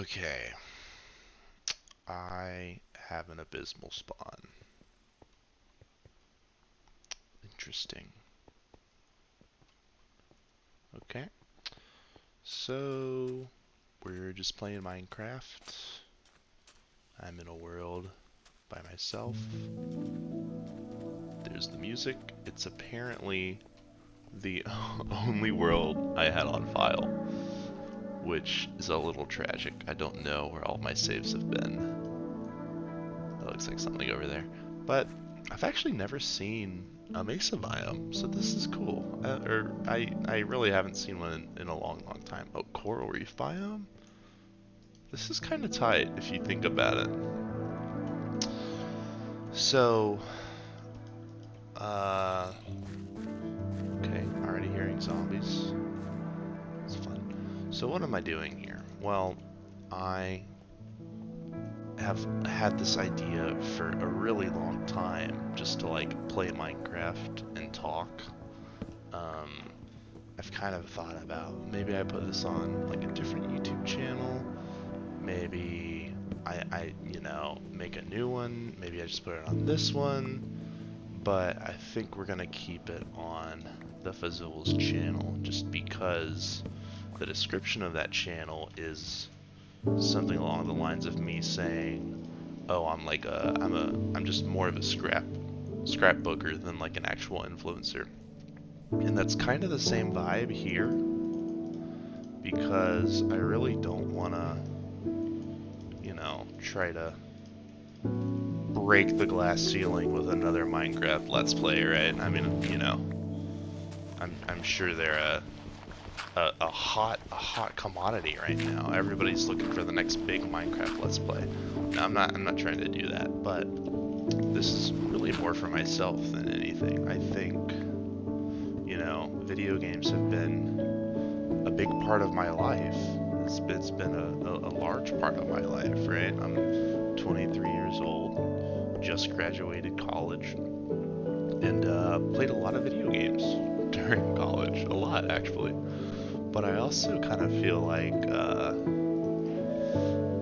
Okay, I have an abysmal spawn. Interesting. Okay, so we're just playing Minecraft. I'm in a world by myself. There's the music. It's apparently the only world I had on file, which is a little tragic. I don't know where all my saves have been. That looks like something over there. But I've actually never seen a mesa biome, so this is cool. I really haven't seen one in a long time. Oh, coral reef biome? This is kind of tight if you think about it. So, uh, okay, already hearing zombies. It's fun. So what am I doing here? Well, I have had this idea for a really long time just to like play Minecraft and talk. Um, I've kind of thought about maybe I put this on like a different YouTube channel. Maybe I make a new one. Maybe I just put it on this one. But I think we're gonna keep it on the Fazools channel just because the description of that channel is something along the lines of me saying, "Oh, I'm just more of a scrapbooker than like an actual influencer." And that's kind of the same vibe here because I really don't want to, try to break the glass ceiling with another Minecraft Let's Play, right? I mean, I'm sure they're a hot commodity right now. Everybody's looking for the next big Minecraft Let's Play. Now, I'm not trying to do that, but this is really more for myself than anything. I think, video games have been a big part of my life. It's been a large part of my life, right? I'm 23 years old, just graduated college, and played a lot of video games during college. A lot, actually. But I also kind of feel like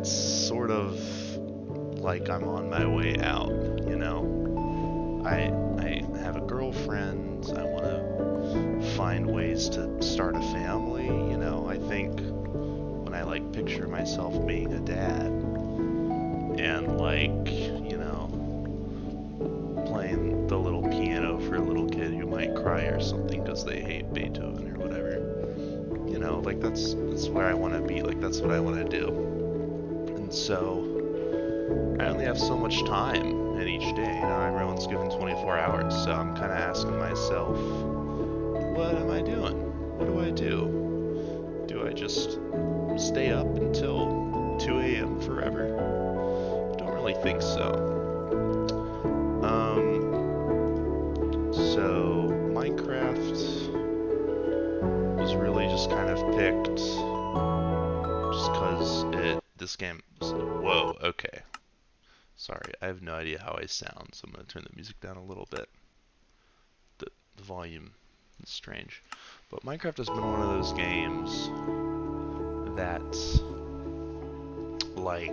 sort of like I'm on my way out, you know? I have a girlfriend. I want to find ways to start a family, I think when I like picture myself being a dad and like, playing the little piano for a little kid who might cry or something because they hate Beethoven or whatever. Like that's where I want to be. Like that's what I want to do. And so I only have so much time in each day. Everyone's given 24 hours, so I'm kind of asking myself, what am I doing? What do I do? Do I just stay up until 2 a.m. forever? Don't really think so. So Minecraft was really just kind of picked just because this game, whoa, okay. Sorry, I have no idea how I sound, so I'm going to turn the music down a little bit. The volume is strange. But Minecraft has been one of those games that, like,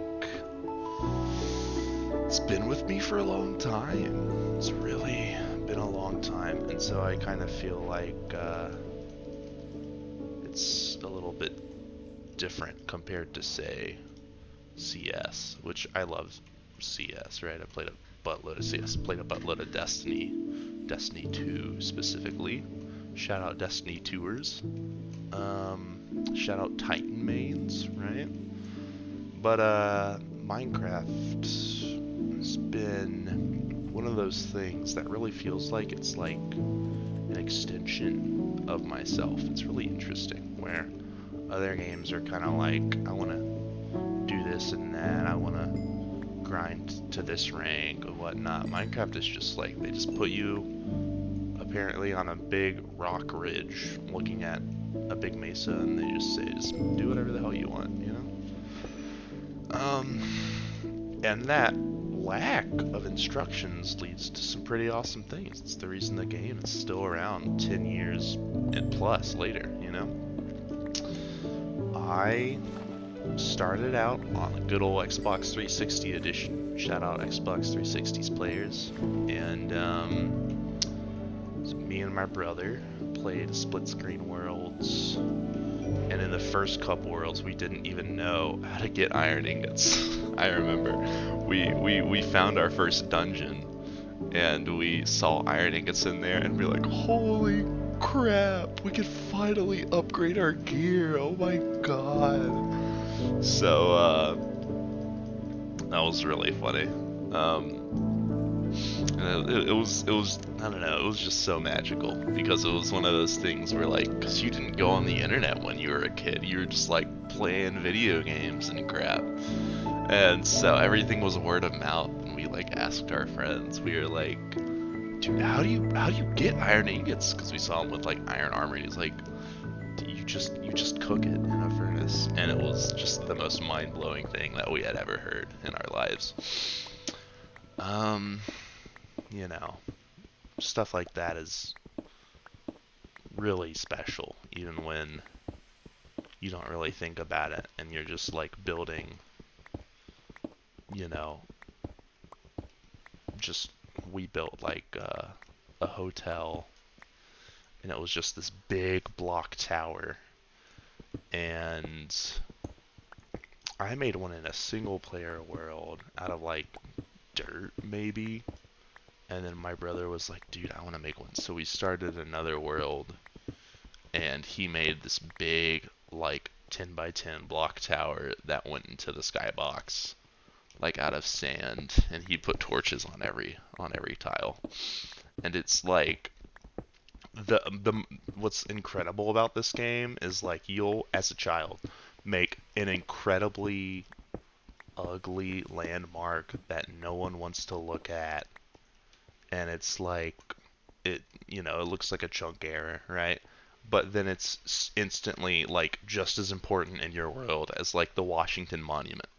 it's been with me for a long time. It's really been a long time, and so I kind of feel like it's a little bit different compared to, say, CS, which I love CS, right? I played a buttload of CS, played a buttload of Destiny, Destiny 2 specifically. Shout out Destiny 2ers. Shout out Titan mains, right? But Minecraft has been one of those things that really feels like it's like an extension of myself. It's really interesting where other games are kind of like, I want to do this and that, I want to grind to this rank or whatnot. Minecraft is just like, they just put you apparently on a big rock ridge looking at a big mesa and they just say, just do whatever the hell you want, and that lack of instructions leads to some pretty awesome things. It's the reason the game is still around 10 years and plus later, I started out on a good old Xbox 360 edition. Shout out Xbox 360's players. And so me and my brother played Split Screen Worlds. And in the first couple worlds, we didn't even know how to get iron ingots. I remember we found our first dungeon, and we saw iron ingots in there, and we were like, holy crap, we could finally upgrade our gear. Oh my god. So that was really funny. And it was I don't know, it was just so magical, because it was one of those things where, like, because you didn't go on the internet when you were a kid, you were just like playing video games and crap, and so everything was word of mouth, and we like asked our friends, we were like, dude, how do you get iron ingots? Because we saw him with like iron armor. He's like, you just cook it in a furnace, and it was just the most mind-blowing thing that we had ever heard in our lives. You know, stuff like that is really special, even when you don't really think about it, and you're just like building, you know, just we built like a hotel, and it was just this big block tower, and I made one in a single player world out of like dirt maybe, and then my brother was like, dude, I want to make one, so we started another world, and he made this big like 10 by 10 block tower that went into the skybox, like out of sand, and he put torches on every tile. And it's like the what's incredible about this game is, like, you'll, as a child, make an incredibly ugly landmark that no one wants to look at, and it's like, it, it looks like a chunk error, right? But then it's instantly like just as important in your world as like the Washington Monument.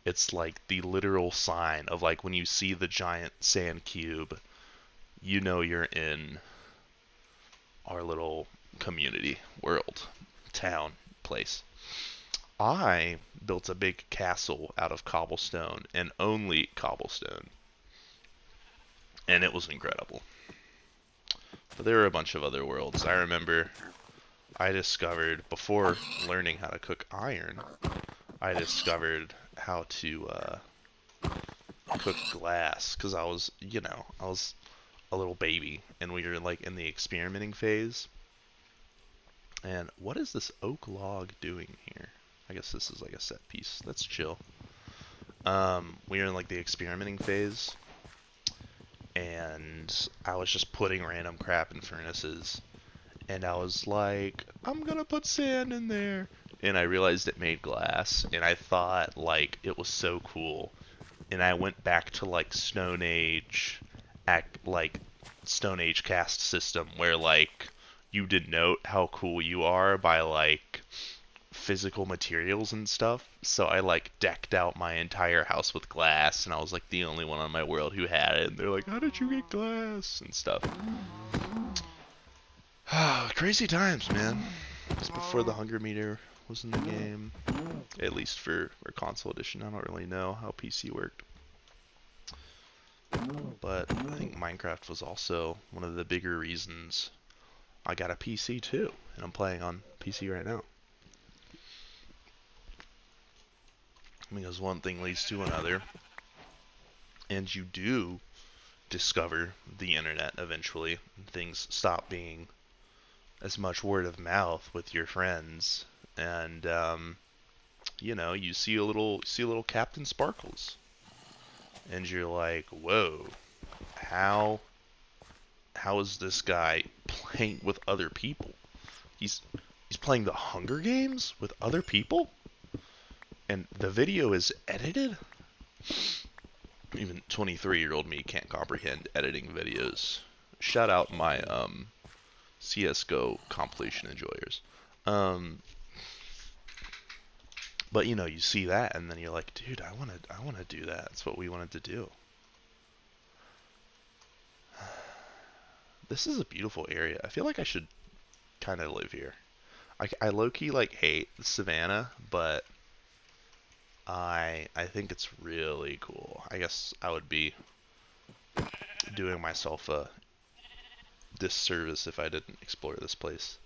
It's like the literal sign of, like, when you see the giant sand cube, you know you're in our little community, world, town, place. I built a big castle out of cobblestone, and only cobblestone, and it was incredible. But there were a bunch of other worlds. I remember I discovered, before learning how to cook iron, I discovered how to cook glass, because I was a little baby, and we were like in the experimenting phase. And what is this oak log doing here? I guess this is like a set piece. That's chill. We were in like the experimenting phase, and I was just putting random crap in furnaces, and I was like, I'm gonna put sand in there, and I realized it made glass, and I thought like it was so cool, and I went back to like Stone Age caste system, where like you denote how cool you are by like physical materials and stuff. So I like decked out my entire house with glass, and I was like the only one on my world who had it. And they're like, "How did you get glass?" and stuff. Crazy times, man. It's before the hunger meter was in the game, at least for console edition. I don't really know how PC worked. But I think Minecraft was also one of the bigger reasons I got a PC too, and I'm playing on PC right now. Because one thing leads to another, and you do discover the internet eventually. Things stop being as much word of mouth with your friends, and you see a little Captain Sparkles, and you're like, whoa, how is this guy playing with other people? He's playing the Hunger Games with other people, and the video is edited. Even 23-year-old me can't comprehend editing videos. Shout out my CS:GO compilation enjoyers. But you see that, and then you're like, dude, I want to do that. That's what we wanted to do. This is a beautiful area. I feel like I should kind of live here. I low-key like hate the savannah, but I think it's really cool. I guess I would be doing myself a disservice if I didn't explore this place.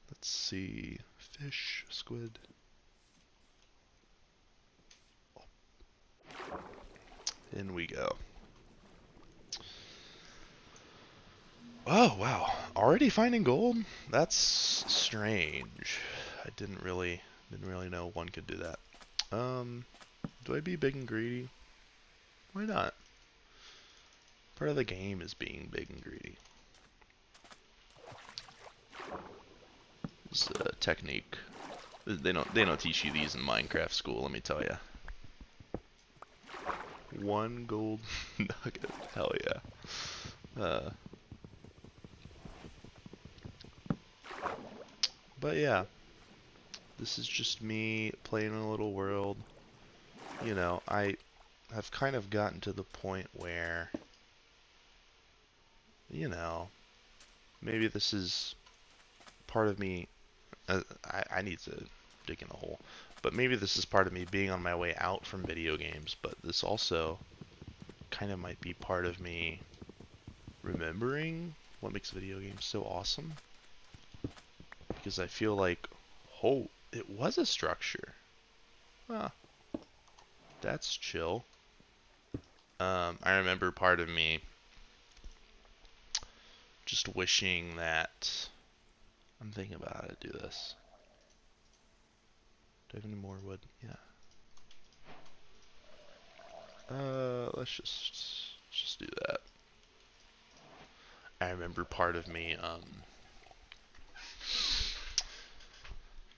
Let's see. Fish, squid. In we go. Oh, wow. Already finding gold? That's strange. I didn't really know one could do that. Do I be big and greedy? Why not? Part of the game is being big and greedy. It's a technique. They don't teach you these in Minecraft school, let me tell you. One gold nugget. Hell yeah. But yeah, this is just me playing in a little world. You know, I have kind of gotten to the point where, you know, maybe this is part of me. I need to dig in a hole. But maybe this is part of me being on my way out from video games, but this also kind of might be part of me remembering what makes video games so awesome. Because I feel like, oh, it was a structure. Huh, that's chill. I remember part of me just wishing that... I'm thinking about how to do this. Do I have any more wood? Yeah. Let's just do that. I remember part of me,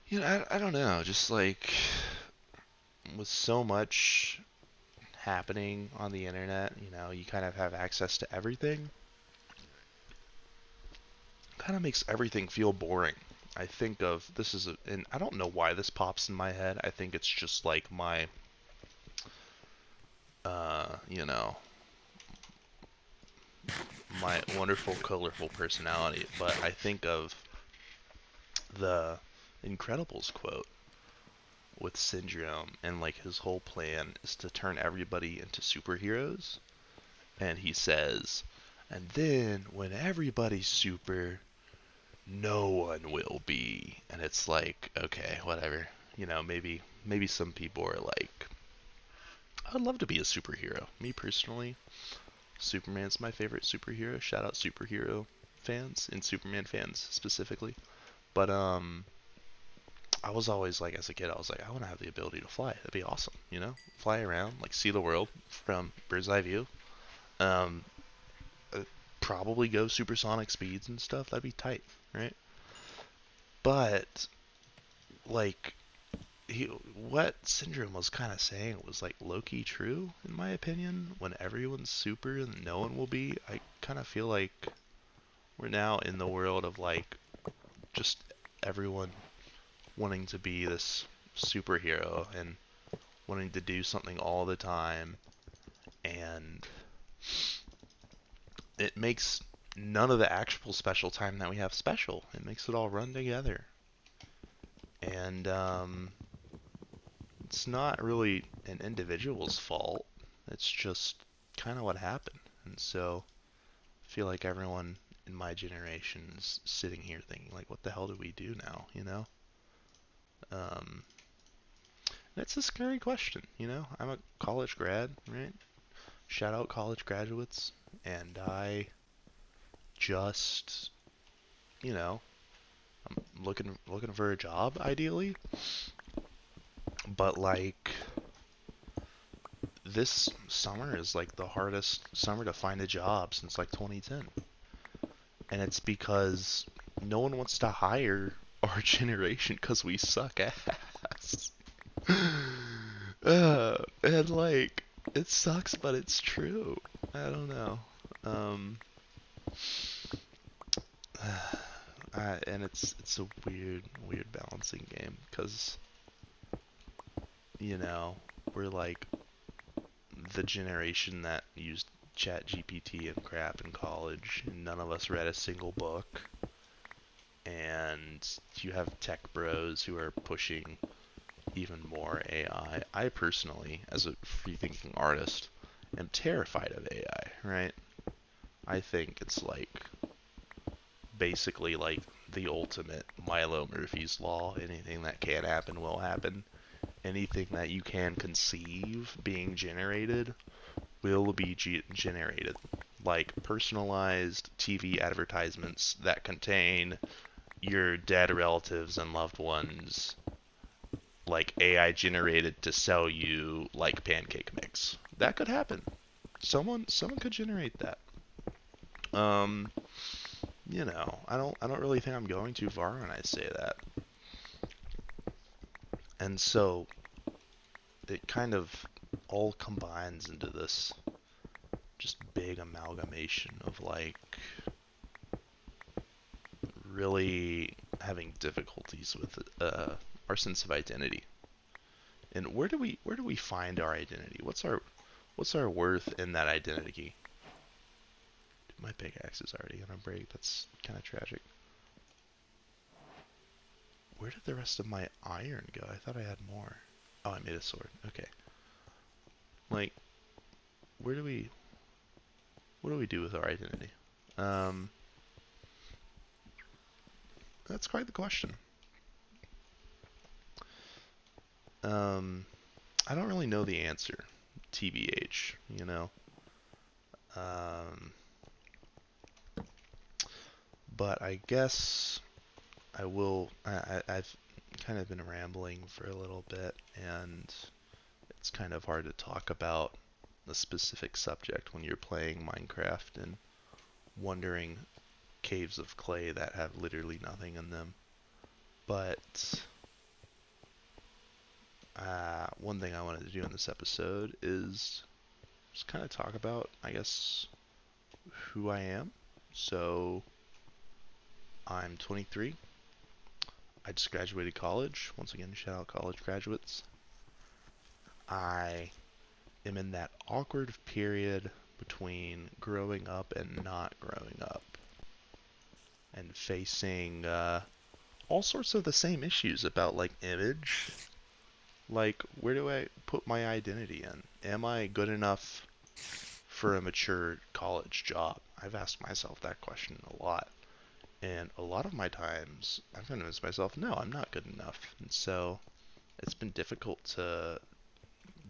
you know, I don't know, just like, with so much happening on the internet, you know, you kind of have access to everything. Kind of makes everything feel boring. I think of, this is and I don't know why this pops in my head. I think it's just like my, you know, my wonderful, colorful personality. But I think of the Incredibles quote with Syndrome, and like his whole plan is to turn everybody into superheroes. And he says, and then when everybody's super, no one will be. And it's like, okay, whatever. You know, maybe some people are like, I'd love to be a superhero. Me personally, Superman's my favorite superhero. Shout out superhero fans and Superman fans specifically. But I was always like, as a kid, I was like, I want to have the ability to fly. That'd be awesome, you know? Fly around, like see the world from bird's eye view. Um, Probably go supersonic speeds and stuff. That'd be tight, right? But like what Syndrome was kind of saying was like low-key true in my opinion. When everyone's super and no one will be, I kind of feel like we're now in the world of like just everyone wanting to be this superhero and wanting to do something all the time, and it makes none of the actual special time that we have special. It makes it all run together. And it's not really an individual's fault. It's just kind of what happened. And so I feel like everyone in my generation is sitting here thinking, like, what the hell do we do now? You know? Um, that's a scary question. You know? I'm a college grad, right? Shout out college graduates. And I just, you know, I'm looking for a job ideally, but like this summer is like the hardest summer to find a job since like 2010. And it's because no one wants to hire our generation because we suck ass. And like, it sucks, but it's true. I don't know. Um, and it's a weird balancing game because, you know, we're like the generation that used Chat GPT and crap in college, and none of us read a single book. and you have tech bros who are pushing even more AI. I personally, as a free-thinking artist, am terrified of AI, right? I think it's like basically like the ultimate Milo Murphy's law. Anything that can happen will happen. Anything that you can conceive being generated will be generated. Like personalized TV advertisements that contain your dead relatives and loved ones, like AI generated to sell you like pancake mix. That could happen. Someone could generate that. Um, I don't really think I'm going too far when I say that. And so it kind of all combines into this just big amalgamation of like really having difficulties with our sense of identity. And where do we find our identity? What's our worth in that identity? My pickaxe is already gonna break. That's kind of tragic. Where did the rest of my iron go? I thought I had more. Oh, I made a sword. Okay. Like, where do we what do we do with our identity? Um, that's quite the question. Um, I don't really know the answer. TBH, you know. Um, but I guess I will. I've kind of been rambling for a little bit, and it's kind of hard to talk about a specific subject when you're playing Minecraft and wondering caves of clay that have literally nothing in them. But one thing I wanted to do in this episode is just kind of talk about, I guess, who I am. So, I'm 23. I just graduated college. Once again, shout out college graduates. I am in that awkward period between growing up and not growing up, and facing all sorts of the same issues about like image. Like, where do I put my identity in? Am I good enough for a mature college job? I've asked myself that question a lot. And a lot of my times, I've convinced myself, no, I'm not good enough. And so it's been difficult to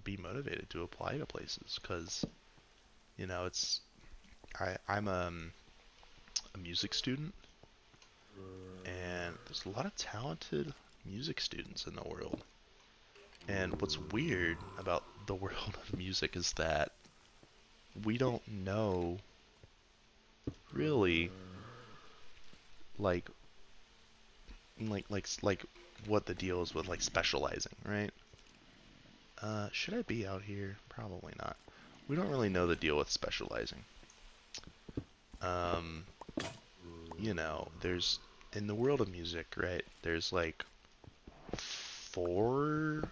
be motivated to apply to places because, it's I'm a music student, and there's a lot of talented music students in the world. And what's weird about the world of music is that we don't know really like like what the deal is with like specializing, right? Should I be out here? Probably not. We don't really know the deal with specializing. Um, there's in the world of music, right? There's like four,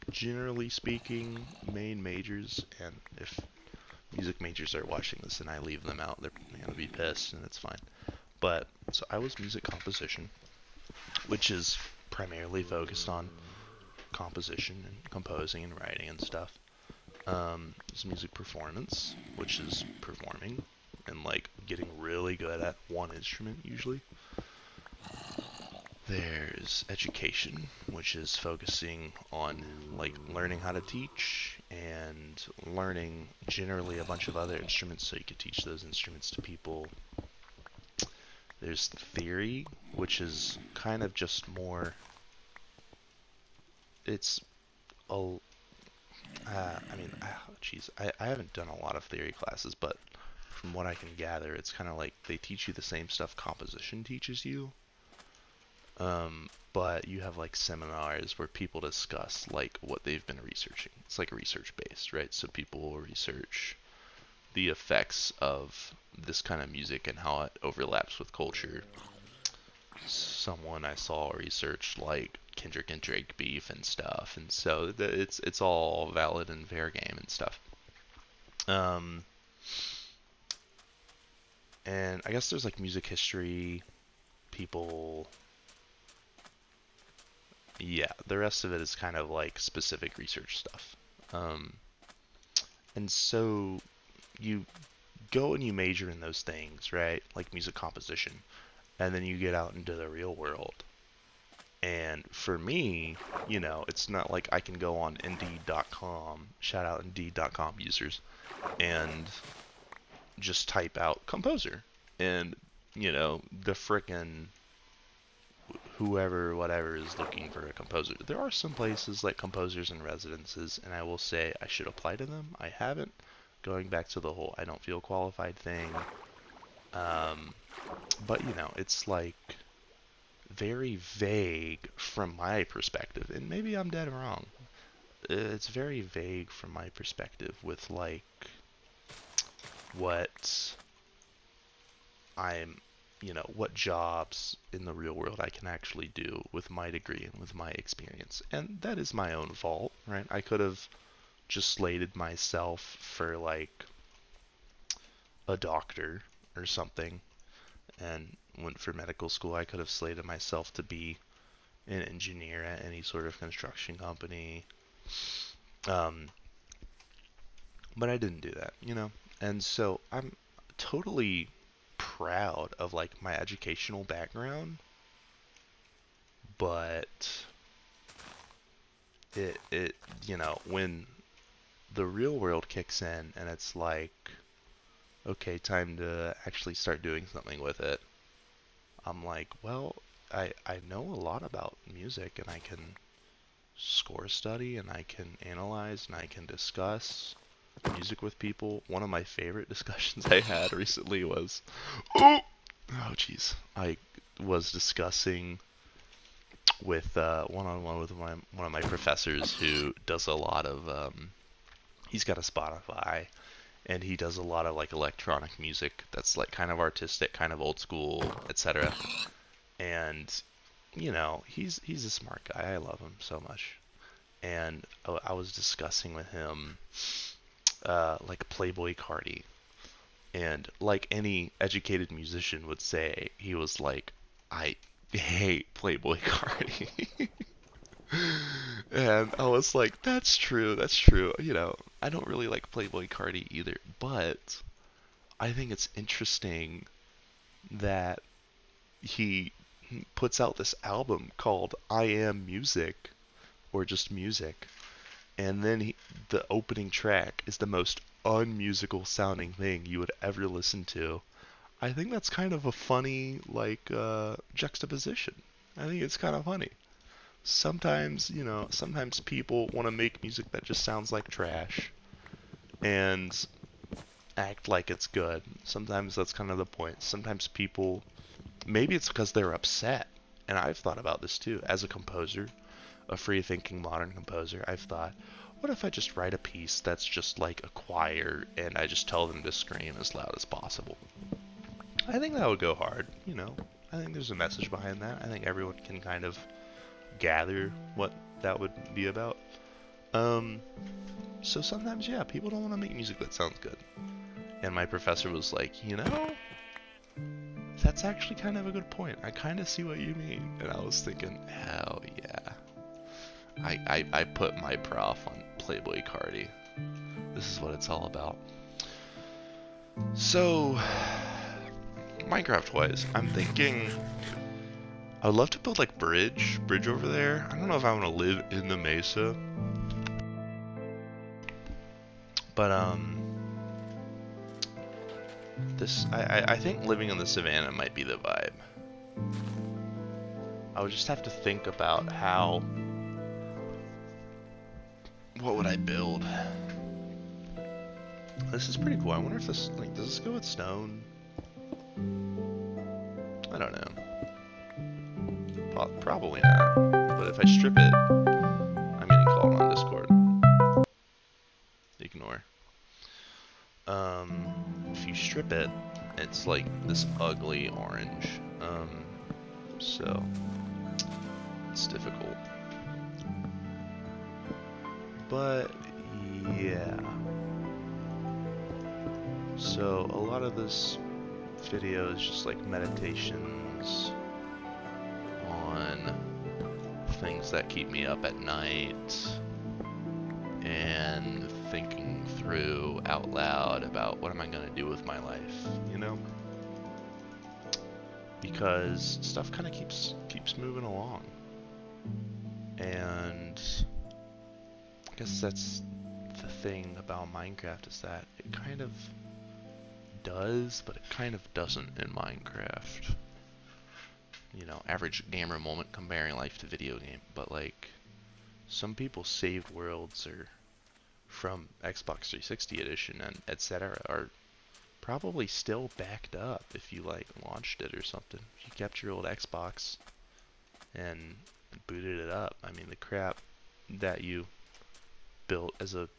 generally speaking, main majors, and if music majors are watching this and I leave them out, they're gonna be pissed, and it's fine. But so I was music composition, which is primarily focused on composition and composing and writing and stuff. There's music performance, which is performing and like getting really good at one instrument usually. There's education, which is focusing on like learning how to teach and learning generally a bunch of other instruments so you could teach those instruments to people. There's theory, which is kind of just more. It's a. I mean, geez, I haven't done a lot of theory classes, but from what I can gather, it's kind of like they teach you the same stuff composition teaches you. But you have like seminars where people discuss like what they've been researching. It's like research based, right? So people will research the effects of this kind of music and how it overlaps with culture. Someone I saw research like Kendrick and Drake beef and stuff, and so it's all valid and fair game and stuff. Um, and I guess there's like music history people, yeah, the rest of it is kind of like specific research stuff. Um, and so you go and you major in those things, right? Like music composition. And then you get out into the real world. And for me, it's not like I can go on Indeed.com, shout out Indeed.com users, and just type out composer. And, the frickin' whoever, whatever is looking for a composer. There are some places like composers and residences, and I will say I should apply to them. I haven't. Going back to the whole I don't feel qualified thing. But, it's like very vague from my perspective, and maybe I'm dead wrong. It's very vague from my perspective with like what I'm, what jobs in the real world I can actually do with my degree and with my experience. And that is my own fault, right? I could have just slated myself for like a doctor or something and went for medical school. I could have slated myself to be an engineer at any sort of construction company. Um, but I didn't do that, And so I'm totally proud of like my educational background, but it when the real world kicks in and it's like, okay, time to actually start doing something with it. I'm like, well, I know a lot about music and I can score study and I can analyze and I can discuss music with people. One of my favorite discussions I had recently was, oh jeez, I was discussing with one-on-one with one of my professors who does a lot of he's got a Spotify and he does a lot of like electronic music that's like kind of artistic, kind of old school, etc. And he's a smart guy. I love him so much. And I was discussing with him like Playboi Carti. And like any educated musician would say, he was like, I hate Playboi Carti. And I was like, that's true, that's true. I don't really like Playboi Carti either, but I think it's interesting that he puts out this album called I Am Music, or just music, and then the opening track is the most unmusical sounding thing you would ever listen to. I think that's kind of a funny, like, juxtaposition. I think it's kind of funny. Sometimes people want to make music that just sounds like trash and act like it's good. Sometimes that's kind of the point. Sometimes people, maybe it's because they're upset. And I've thought about this too. As a composer, a free-thinking modern composer, I've thought, what if I just write a piece that's just like a choir and I just tell them to scream as loud as possible? I think that would go hard, I think there's a message behind that. I think everyone can kind of gather what that would be about. So sometimes, yeah, people don't want to make music that sounds good. And my professor was like, that's actually kind of a good point. I kind of see what you mean. And I was thinking, hell yeah. I put my prof on Playboi Carti. This is what it's all about. So, Minecraft-wise, I'm thinking I'd love to build like bridge over there. I don't know if I want to live in the mesa, but I think living in the savannah might be the vibe. I would just have to think about what would I build. This is pretty cool. I wonder if this, like, does this go with stone? I don't know. Probably not. But if I strip it, I'm getting called on Discord. Ignore. If you strip it, it's like this ugly orange. So it's difficult. But yeah. So a lot of this video is just like meditations, things that keep me up at night and thinking through out loud about what am I going to do with my life, you know? Because stuff kind of keeps moving along. And I guess that's the thing about Minecraft, is that it kind of does, but it kind of doesn't in Minecraft. You know, average gamer moment comparing life to video game, but like some people's saved worlds or from Xbox 360 edition and etc. are probably still backed up if you like launched it or something. If you kept your old Xbox and booted it up, I mean the crap that you built as a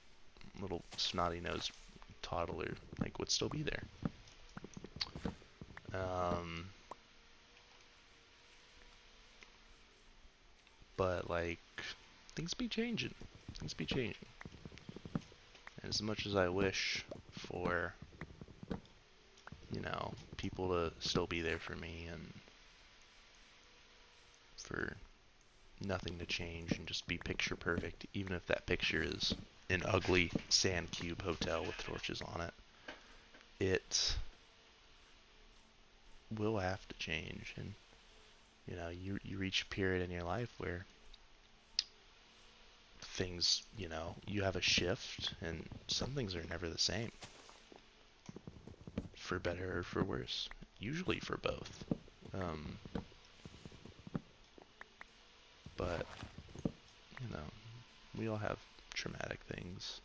little snotty-nosed toddler like would still be there. But like things be changing. Things be changing. And as much as I wish for, you know, people to still be there for me and for nothing to change and just be picture perfect, even if that picture is an ugly sand cube hotel with torches on it, it will have to change. And you know, you reach a period in your life where things, you know, you have a shift and some things are never the same, for better or for worse, usually for both. But you know, we all have traumatic things.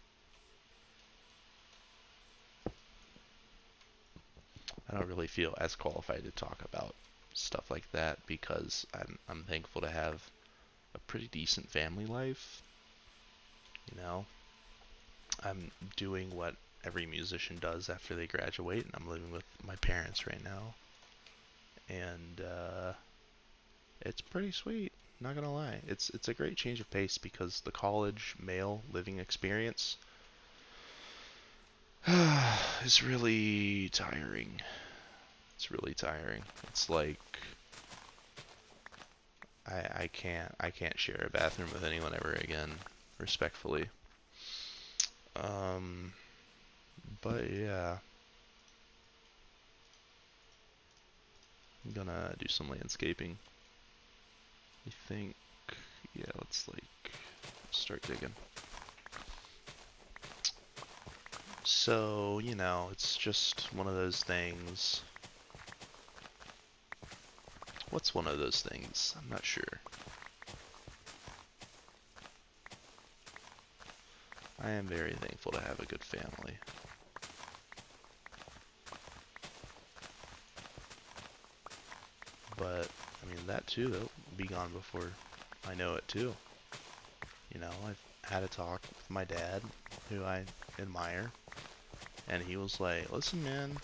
I don't really feel as qualified to talk about stuff like that because I'm thankful to have a pretty decent family life. You know, I'm doing what every musician does after they graduate, and I'm living with my parents right now. And it's pretty sweet, not gonna lie. It's a great change of pace because the college male living experience is really tiring. It's really tiring. It's like I can't share a bathroom with anyone ever again, respectfully. Um, but yeah, I'm gonna do some landscaping. I think, yeah, let's like start digging. So, you know, it's just one of those things. What's one of those things? I'm not sure. I am very thankful to have a good family. But, I mean, that too, they'll be gone before I know it too. You know, I've had a talk with my dad, who I admire, and he was like, listen man,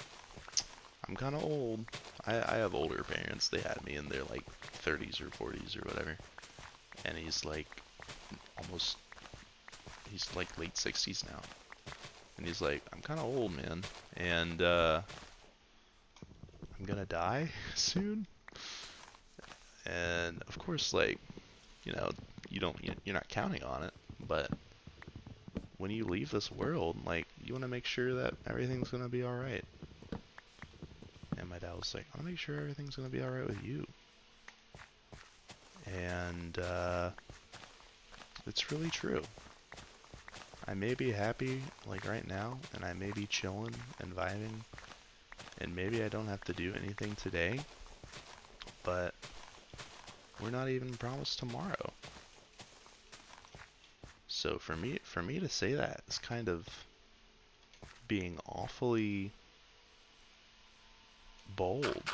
I'm kind of old. I have older parents. They had me in their like 30s or 40s or whatever. And he's like almost, he's like late 60s now. And he's like, I'm kind of old, man. And I'm gonna die soon. And of course, like, you know, you're not counting on it, but when you leave this world, like, you want to make sure that everything's gonna be all right. And my dad was like, I want to make sure everything's gonna be all right with you. And it's really true. I may be happy like right now, and I may be chilling and vibing, and maybe I don't have to do anything today, but we're not even promised tomorrow. So for me to say that is kind of being awfully bold.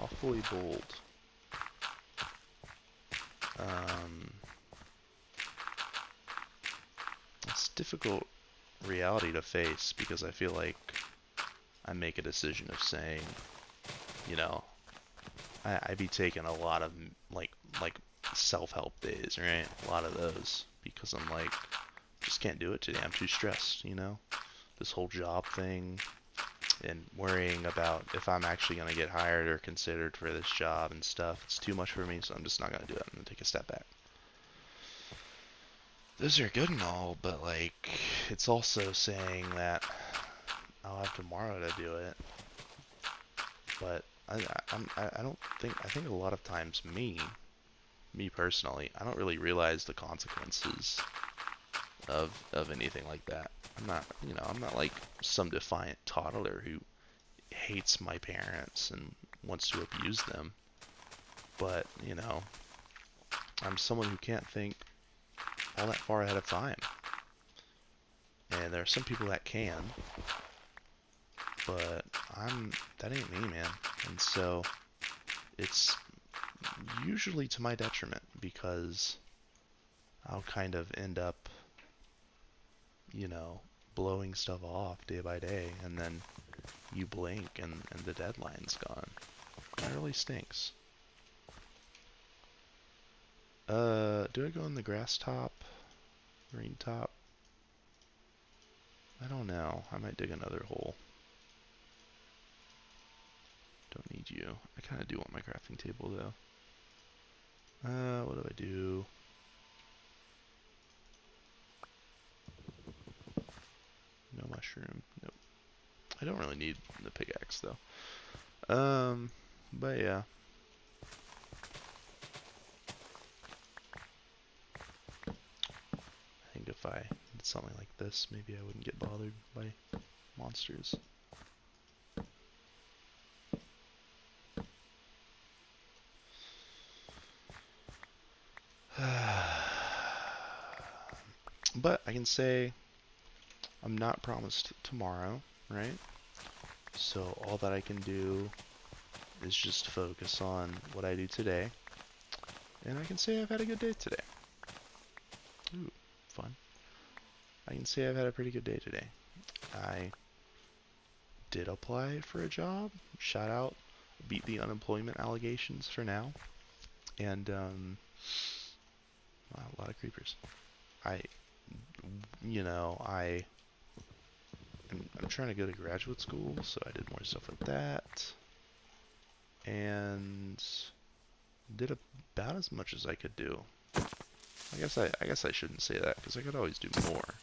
Awfully bold. It's a difficult reality to face because I feel like I make a decision of saying, you know, I be taking a lot of like self-help days, right? A lot of those because I'm like, just can't do it today. I'm too stressed, you know? This whole job thing, and worrying about if I'm actually going to get hired or considered for this job and stuff. It's too much for me, so I'm just not going to do it. I'm going to take a step back. Those are good and all, but like, it's also saying that I'll have tomorrow to do it. But I don't think, I think a lot of times me personally, I don't really realize the consequences of anything like that. I'm not, I'm not like some defiant toddler who hates my parents and wants to abuse them. But, I'm someone who can't think all that far ahead of time. And there are some people that can, but that ain't me, man. And so it's usually to my detriment because I'll kind of end up, you know, blowing stuff off day by day, and then you blink and the deadline's gone. That really stinks. Do I go in the grass top? Green top? I don't know. I might dig another hole. Don't need you. I kind of do want my crafting table, though. What do I do? No mushroom. Nope. I don't really need the pickaxe, though. But yeah. I think if I did something like this, maybe I wouldn't get bothered by monsters. But I can say I'm not promised tomorrow, right? So all that I can do is just focus on what I do today. And I can say I've had a good day today. Ooh, fun. I can say I've had a pretty good day today. I did apply for a job. Shout out. Beat the unemployment allegations for now. And, wow, a lot of creepers. I'm trying to go to graduate school, so I did more stuff with that. And did about as much as I could do. I guess I shouldn't say that because I could always do more.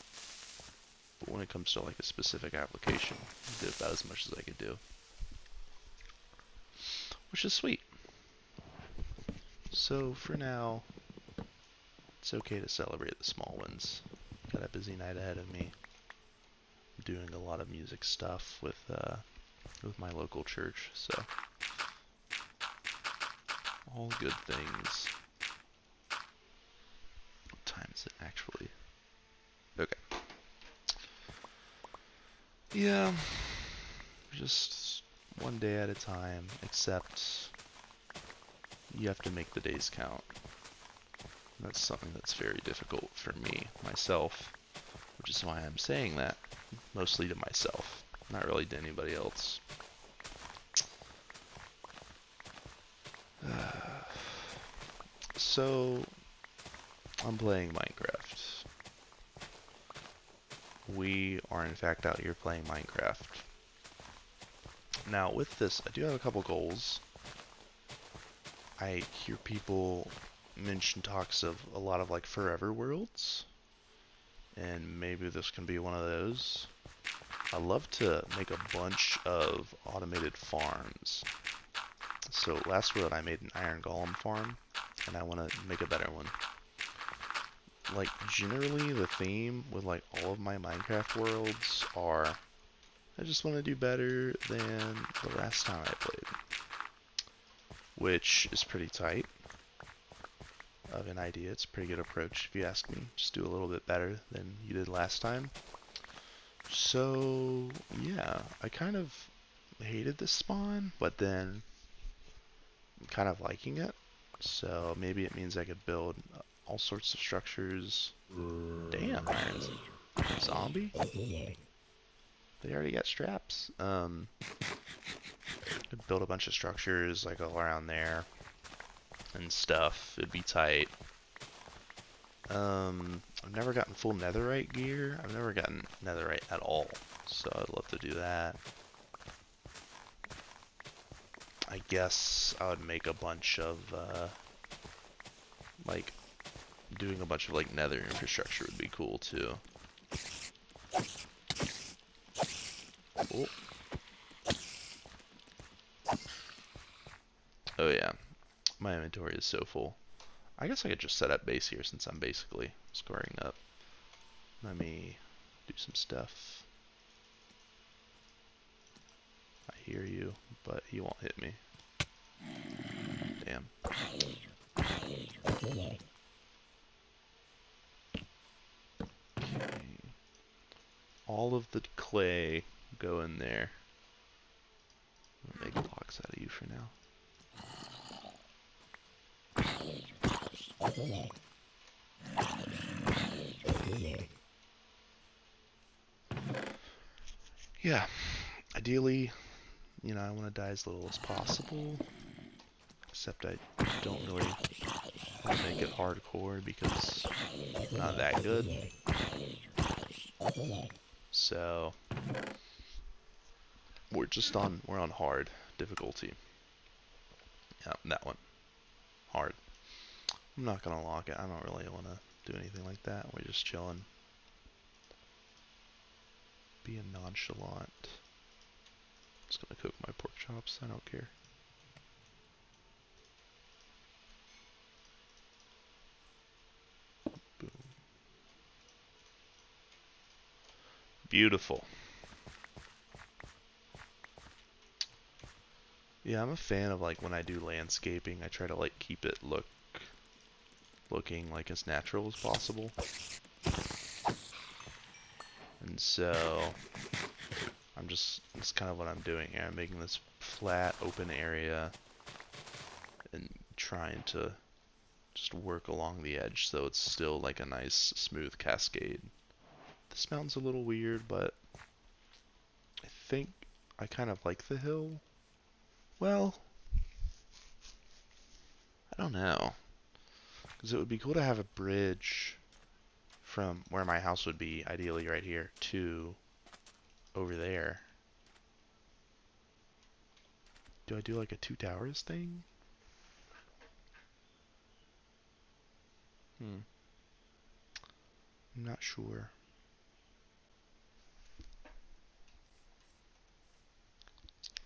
But when it comes to like a specific application, I did about as much as I could do, which is sweet. So for now, it's okay to celebrate the small wins. Got a busy night ahead of me. I'm doing a lot of music stuff with my local church, so all good things. What time is it actually? Okay. Yeah, just one day at a time, except you have to make the days count. That's something that's very difficult for me, myself, which is why I'm saying that, mostly to myself, not really to anybody else. So, I'm playing Minecraft. We are in fact out here playing Minecraft. Now with this, I do have a couple goals. I hear people mention talks of a lot of like forever worlds, and maybe this can be one of those. I love to make a bunch of automated farms. So last world I made an iron golem farm, and I want to make a better one. Like generally the theme with like all of my Minecraft worlds are I just want to do better than the last time I played, which is pretty tight of an idea. It's a pretty good approach if you ask me. Just do a little bit better than you did last time. So yeah, I kind of hated this spawn, but then I'm kind of liking it. So maybe it means I could build all sorts of structures. Damn, irons. Zombie? They already got straps. Could build a bunch of structures like all around there and stuff. It'd be tight. I've never gotten full netherite gear. I've never gotten netherite at all, so I'd love to do that. I guess I would make a bunch of, like, doing a bunch of, like, nether infrastructure would be cool, too. Oh. Oh, yeah. My inventory is so full. I guess I could just set up base here since I'm basically scoring up. Let me do some stuff. I hear you, but he won't hit me. Damn. Okay. All of the clay go in there. I'm gonna make blocks out of you for now. Yeah, ideally, you know, I want to die as little as possible. Except I don't really want to make it hardcore because I'm not that good. So we're on hard difficulty. Yeah, that one. Hard. I'm not gonna lock it. I don't really want to do anything like that. We're just chilling. Being nonchalant. Just gonna cook my pork chops. I don't care. Boom. Beautiful. Yeah, I'm a fan of like when I do landscaping, I try to like keep it looking like as natural as possible. And so that's kind of what I'm doing here. I'm making this flat open area and trying to just work along the edge so it's still like a nice smooth cascade. This mountain's a little weird, but I think I kind of like the hill. Well, I don't know. Because it would be cool to have a bridge from where my house would be, ideally right here, to over there. Do I do like a two towers thing? I'm not sure.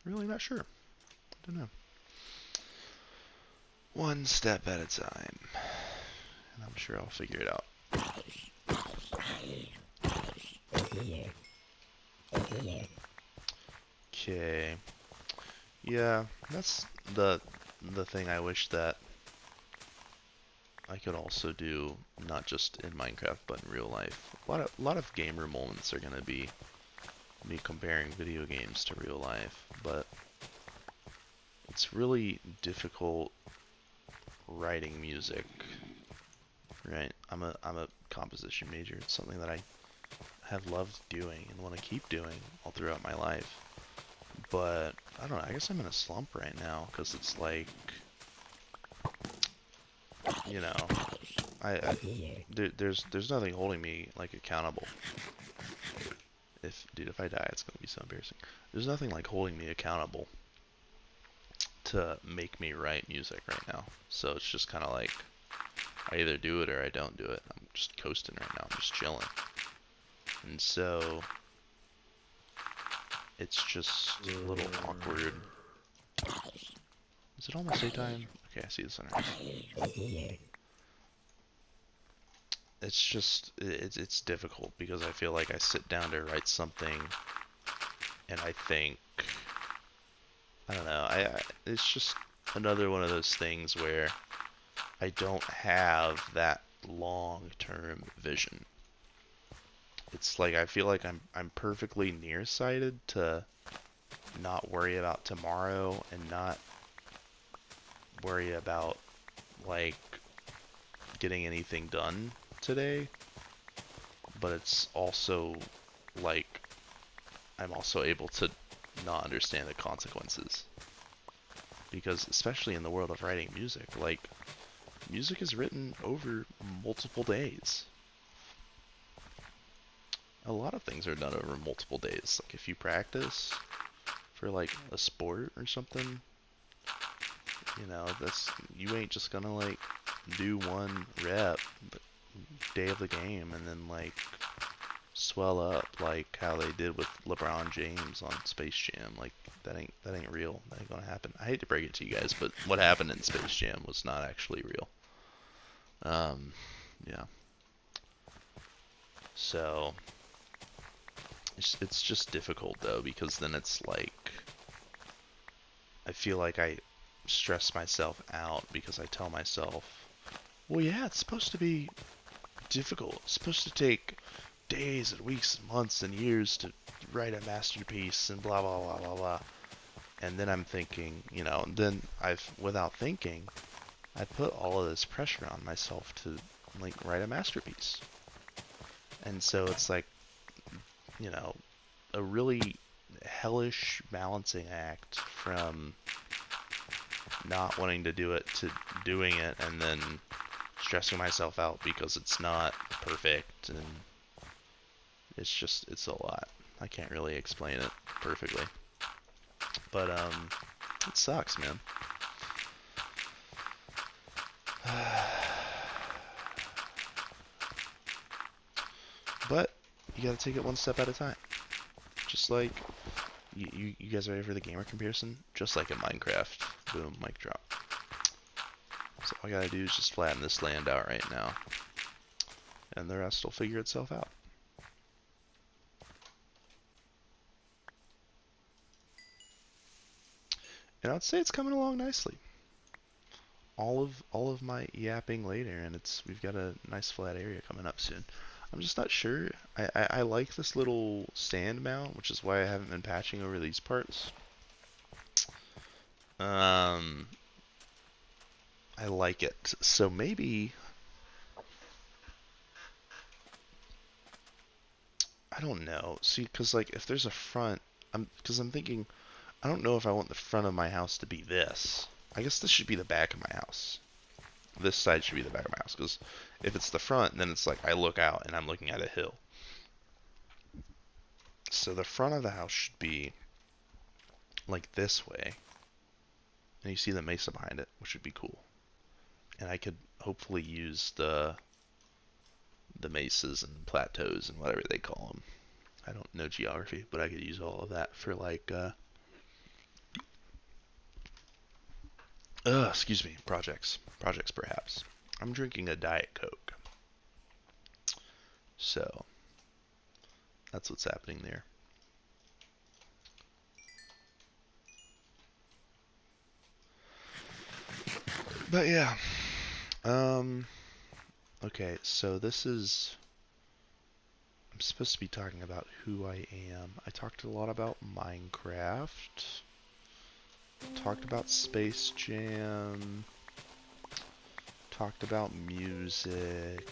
Really not sure. I don't know. One step at a time. And I'm sure I'll figure it out. Okay. Yeah, that's the thing I wish that I could also do, not just in Minecraft, but in real life. A lot of gamer moments are gonna be me comparing video games to real life, but it's really difficult writing music. Right? I'm a composition major. It's something that I have loved doing and want to keep doing all throughout my life. But I don't know. I guess I'm in a slump right now because it's like, you know, there's nothing holding me like accountable. If I die, it's gonna be so embarrassing. There's nothing like holding me accountable to make me write music right now. So it's just kind of like I either do it or I don't do it. I'm just coasting right now. I'm just chilling. And so it's just a little awkward. Is it almost daytime? Okay, I see the sunrise. It's difficult because I feel like I sit down to write something and I think, I don't know, it's just another one of those things where I don't have that long-term vision. It's like I feel like I'm perfectly nearsighted to not worry about tomorrow and not worry about like getting anything done today, but it's also like I'm also able to not understand the consequences, because especially in the world of writing music, like music is written over multiple days. A lot of things are done over multiple days. Like if you practice for like a sport or something, You know, you ain't just gonna like do one rep day of the game and then like swell up like how they did with LeBron James on Space Jam. Like that ain't real. That ain't gonna happen. I hate to break it to you guys, but what happened in Space Jam was not actually real. Yeah. So it's just difficult though, because then it's like I feel like I stress myself out because I tell myself, well, yeah, it's supposed to be difficult. It's supposed to take days and weeks and months and years to write a masterpiece and blah blah blah blah blah. And then I'm thinking, then without thinking, I put all of this pressure on myself to like write a masterpiece. And so it's like, you know, a really hellish balancing act from not wanting to do it to doing it, and then stressing myself out because it's not perfect, and it's a lot. I can't really explain it perfectly, but it sucks, man. But you gotta take it one step at a time. Just like you guys ready for the gamer comparison? Just like in Minecraft. Boom, mic drop. So all I gotta do is just flatten this land out right now, and the rest will figure itself out. And I'd say it's coming along nicely. All of my yapping later, and we've got a nice flat area coming up soon. I'm just not sure. I like this little stand mount, which is why I haven't been patching over these parts. I like it. So maybe, I don't know. See, because like if there's a front, I'm thinking, I don't know if I want the front of my house to be this. I guess this should be the back of my house. This side should be the back of my house, because if it's the front, then it's like I look out and I'm looking at a hill. So the front of the house should be like this way, and you see the mesa behind it, which would be cool. And I could hopefully use the mesas and plateaus and whatever they call them. I don't know geography, but I could use all of that for like excuse me, projects perhaps. I'm drinking a Diet Coke, so that's what's happening there. But yeah, okay, so I'm supposed to be talking about who I am. I talked a lot about Minecraft, talked about Space Jam, talked about music.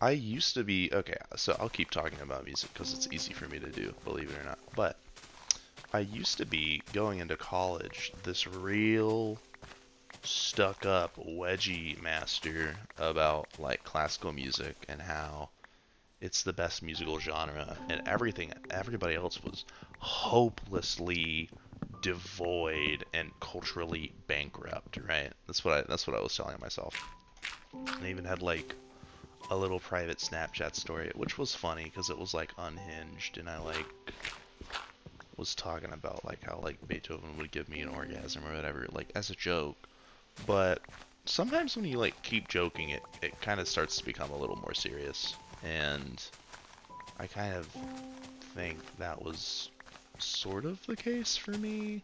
I used to be, okay, so I'll keep talking about music because it's easy for me to do, believe it or not. But I used to be, going into college, this real stuck up wedgie master about like classical music and how it's the best musical genre, and everybody else was hopelessly devoid and culturally bankrupt, right? That's what I was telling myself. And I even had like a little private Snapchat story, which was funny because it was like unhinged, and I like was talking about like how like Beethoven would give me an orgasm or whatever, like as a joke. But sometimes when you like keep joking, it kind of starts to become a little more serious, and I kind of think that was sort of the case for me.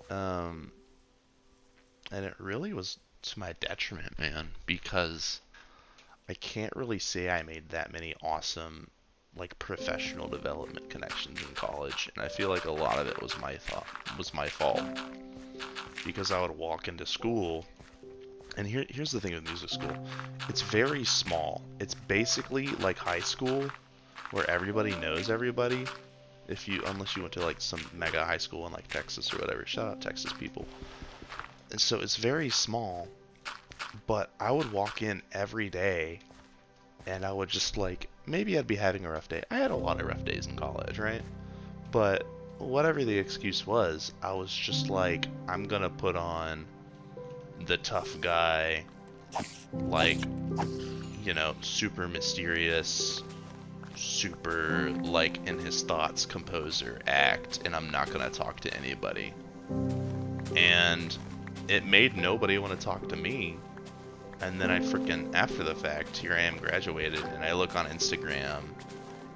And it really was to my detriment, man, because I can't really say I made that many awesome like professional development connections in college, and I feel like a lot of it was my fault, because I would walk into school, and here's the thing with music school. It's very small. It's basically like high school where everybody knows everybody. Unless you went to like some mega high school in like Texas or whatever. Shout out Texas people. And so it's very small, but I would walk in every day and I would just like, maybe I'd be having a rough day. I had a lot of rough days in college, right? But whatever the excuse was, I was just like, I'm gonna put on the tough guy, like, super mysterious, super, like, in his thoughts composer act, and I'm not gonna talk to anybody. And it made nobody want to talk to me. And then I freaking, after the fact, here I am graduated, and I look on Instagram,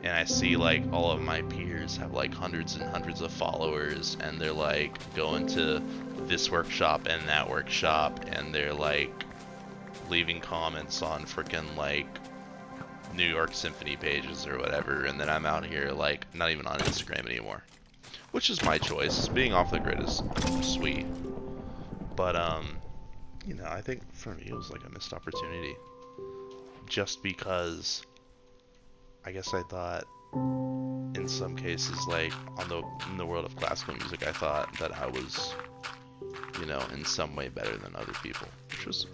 and I see like all of my peers have like hundreds and hundreds of followers, and they're like going to this workshop and that workshop, and they're like leaving comments on freaking like New York Symphony pages or whatever, and then I'm out here like not even on Instagram anymore, which is my choice. Being off the grid is sweet, but I think for me it was like a missed opportunity, just because I guess I thought in some cases, like in the world of classical music, I thought that I was, in some way better than other people, which was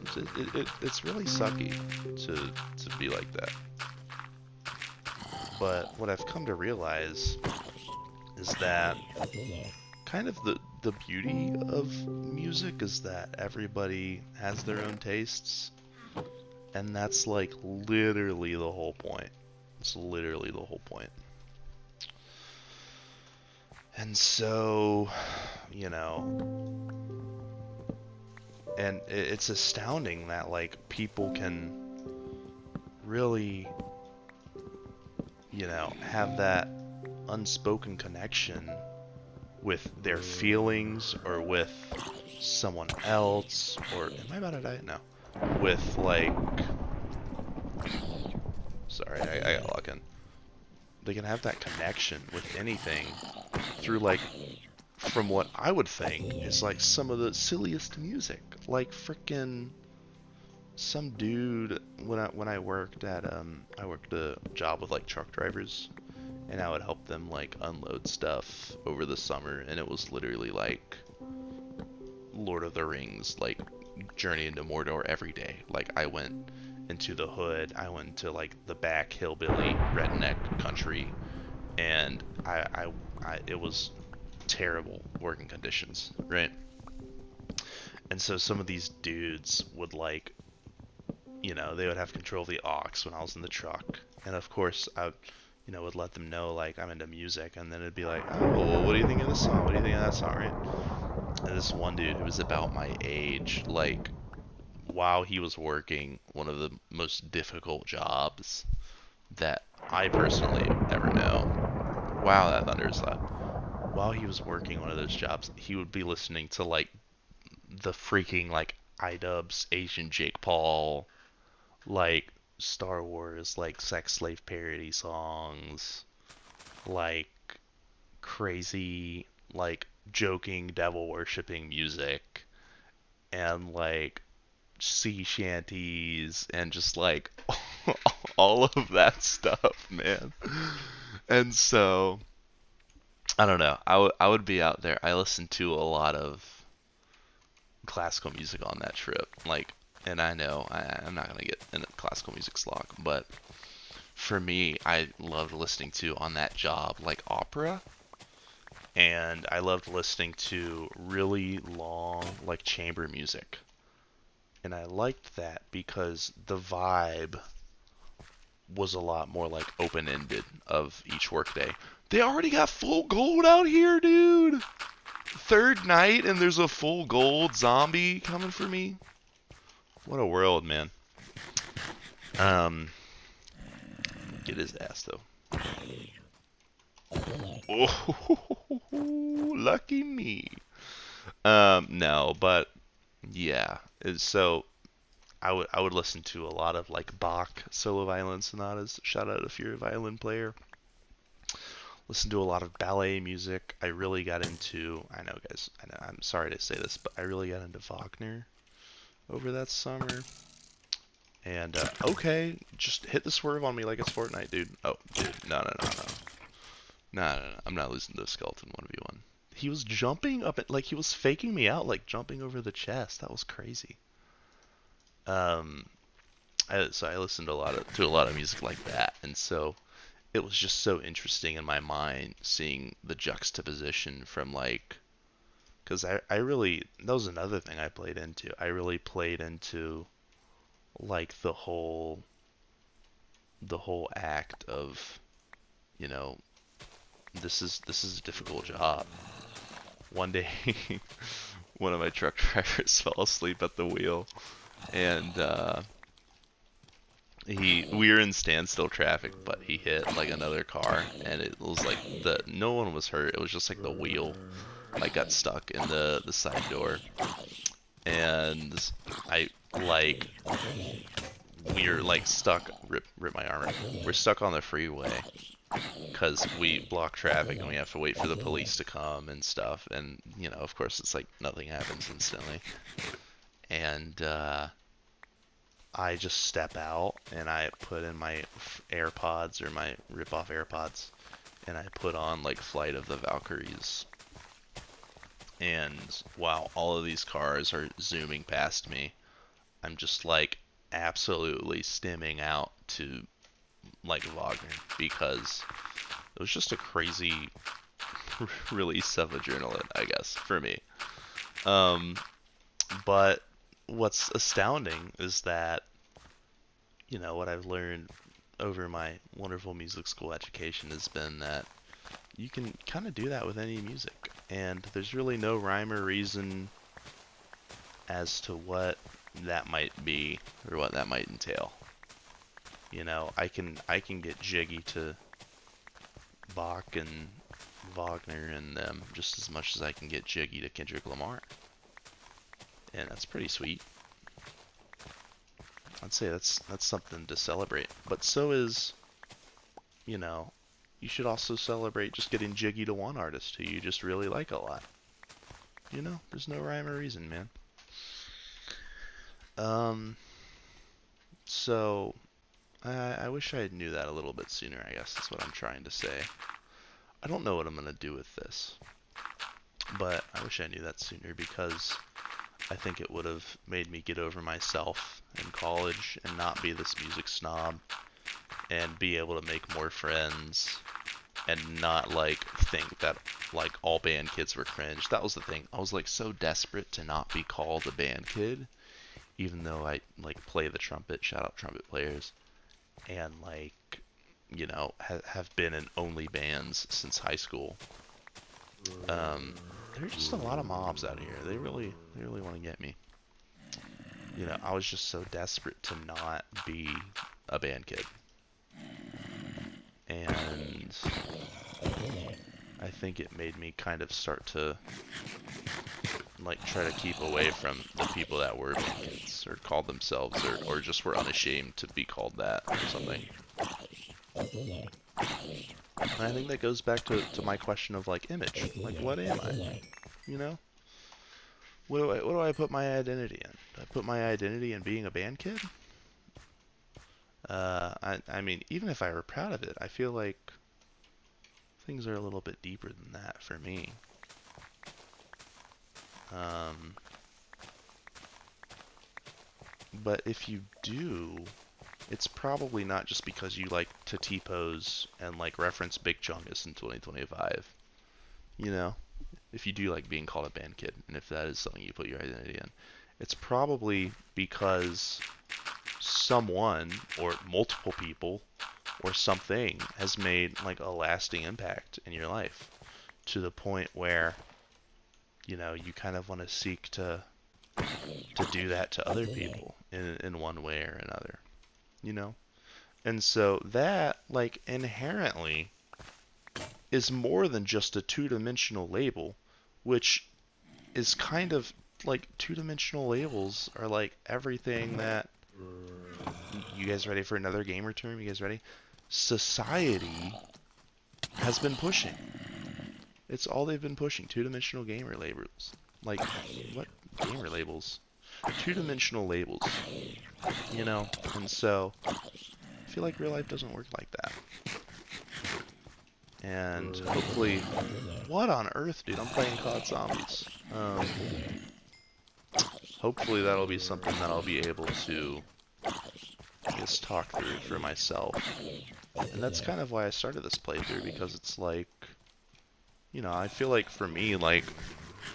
it's really sucky to be like that. But what I've come to realize is that kind of the beauty of music is that everybody has their own tastes, and that's like literally the whole point. It's literally the whole point. And so, and it's astounding that like people can really, have that unspoken connection with their feelings or with someone else, or am I about to die? No. With like, sorry, I got locked in. They can have that connection with anything through like, from what I would think is like some of the silliest music, like frickin' some dude when I worked at I worked a job with like truck drivers, and I would help them like unload stuff over the summer, and it was literally like Lord of the Rings, like Journey into Mordor every day. Like I went into the hood, I went to like the back hillbilly redneck country, and it was terrible working conditions, right? And so some of these dudes would like, they would have control of the aux when I was in the truck, and of course I would let them know like I'm into music, and then it'd be like, oh, well, what do you think of this song? What do you think of that song, right? And this one dude who was about my age, like, while he was working one of the most difficult jobs that I personally ever know. Wow, that thunder is loud. While he was working one of those jobs, he would be listening to like the freaking like iDubbbz, Asian Jake Paul, like Star Wars, like sex slave parody songs, like crazy, like joking, devil worshipping music, and like sea shanties, and just like all of that stuff, man. And so, I don't know. I would be out there. I listened to a lot of classical music on that trip. Like, and I know I'm not gonna get in a classical music slog, but for me, I loved listening to on that job like opera, and I loved listening to really long like chamber music. And I liked that because the vibe was a lot more like open-ended of each workday. They already got full gold out here, dude. Third night and there's a full gold zombie coming for me. What a world, man. Get his ass though. Oh, lucky me. No, but yeah. So I would listen to a lot of like Bach solo violin sonatas. Shout out if you're a violin player. Listen to a lot of ballet music. I really got into, I know guys, I know, I'm sorry to say this, but I really got into Wagner over that summer. And, okay, just hit the swerve on me like it's Fortnite, dude. Oh, dude, no. No, I'm not losing to Skeleton 1v1. He was jumping up, like, he was faking me out, like, jumping over the chest. That was crazy. So I listened to a lot of music like that, and so it was just so interesting in my mind seeing the juxtaposition from like, because I really, that was another thing I played into. I really played into like the whole act of, you know, this is a difficult job. One day, one of my truck drivers fell asleep at the wheel, and we were in standstill traffic, but he hit like another car, and it was like no one was hurt. It was just like the wheel like got stuck in the side door, and I like we are like stuck. Rip my armor. We're stuck on the freeway because we block traffic and we have to wait for the police to come and stuff. And you know, of course, it's like nothing happens instantly. And I just step out and I put in my AirPods or my rip-off AirPods, and I put on like Flight of the Valkyries. And while all of these cars are zooming past me, I'm just like absolutely stimming out to like Wagner, because it was just a crazy release of adrenaline, I guess, for me. Um, but what's astounding is that, you know, what I've learned over my wonderful music school education has been that you can kind of do that with any music, and there's really no rhyme or reason as to what that might be or what that might entail. You know, I can get jiggy to Bach and Wagner and them just as much as I can get jiggy to Kendrick Lamar, and that's pretty sweet. I'd say that's something to celebrate. But so is, you know, you should also celebrate just getting jiggy to one artist who you just really like a lot. You know, there's no rhyme or reason, man. Um, so I wish I knew that a little bit sooner, I guess is what I'm trying to say. I don't know what I'm gonna do with this, but I wish I knew that sooner, because I think it would have made me get over myself in college and not be this music snob and be able to make more friends and not like think that like all band kids were cringe. That was the thing. I was like so desperate to not be called a band kid, even though I like play the trumpet, shout out trumpet players, and like, you know, have been in only bands since high school. Um, there are just a lot of mobs out here. They really want to get me. You know, I was just so desperate to not be a band kid. And I think it made me kind of start to like try to keep away from the people that were band kids or called themselves or just were unashamed to be called that or something. And I think that goes back to my question of like image. Like, what am I? You know? What do I put my identity in? Do I put my identity in being a band kid? I mean, even if I were proud of it, I feel like things are a little bit deeper than that for me. But if you do, it's probably not just because you like to T-pose and like reference Big Chungus in 2025. You know, if you do like being called a band kid, and if that is something you put your identity in, it's probably because someone or multiple people or something has made like a lasting impact in your life to the point where, you know, you kind of want to seek to do that to other people in one way or another, you know? And so that like inherently is more than just a two-dimensional label, which is kind of like two-dimensional labels are like everything that, you guys ready for another gamer term? You guys ready? Society has been pushing. It's all they've been pushing. Two-dimensional gamer labels. Like, what? Gamer labels? Two-dimensional labels. You know? And so, I feel like real life doesn't work like that. And hopefully... What on earth, dude? I'm playing COD Zombies. Hopefully that'll be something that I'll be able to just talk through for myself And that's kind of why I started this playthrough, because it's like, you know, I feel like for me, like,